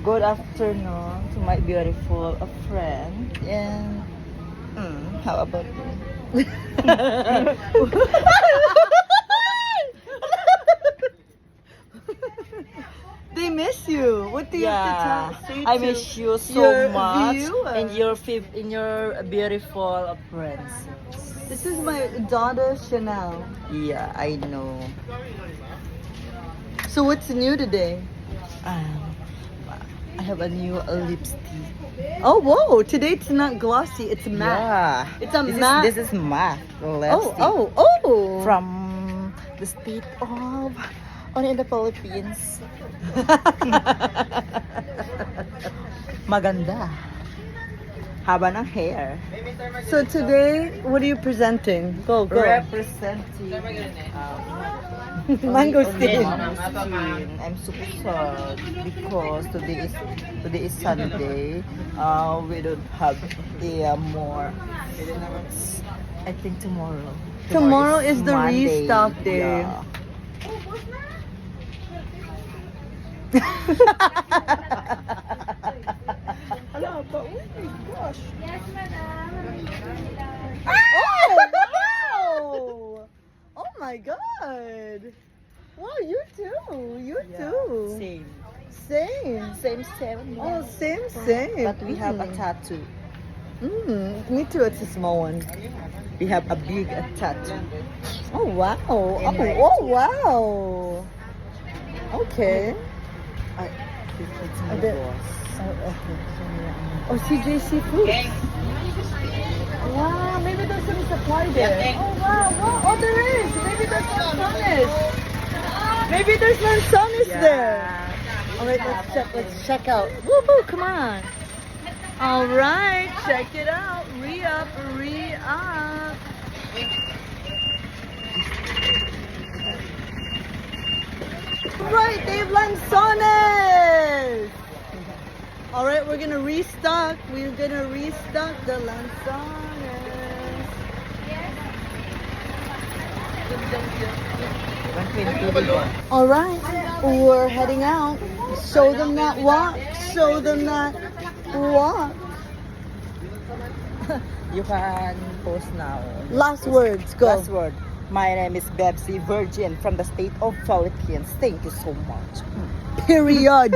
Good afternoon to my beautiful friend. And how about you? They miss you. What do you have to say I to miss you so your much. viewers? And your beautiful princess. This is my daughter Chanel. Yeah, I know. So what's new today? I have a new lipstick. Oh whoa! Today it's not glossy. It's matte. Yeah, It's a this matte. This is matte Oh lipstick. oh! From the state of only in the Philippines. Maganda. Haba ng hair. So today, what are you presenting? Go go. Representing Mangosteen. Mangosteen. I'm super sad because today is Sunday. We don't have a more. I think tomorrow. Tomorrow is the Monday. restock day. Yeah. Hello, but oh my gosh. Yes, madam. Oh wow! Oh my god! Wow, you too. You too. Same. Same. Same. Oh, same. But we have a tattoo. Me too. It's a small one. We have a big tattoo. Oh wow! Oh wow! Okay. It's A my bit- boss. Oh, CJC Foods. Wow, maybe there's some supply there. Oh wow! Oh, there is. Maybe there's Lansones. Maybe there's Lansones there. All right, let's check out. Woohoo! Come on. All right, check it out. Re-up. Right, they have Lansones. All right, we're gonna restock. We're gonna restock the Lansones. 120. All right, we're heading out. Show them that walk. Show them that walk. You can post now. Last words, go. Last word. My name is Bebsy Virgin from the state of Philippines. Thank you so much. Period.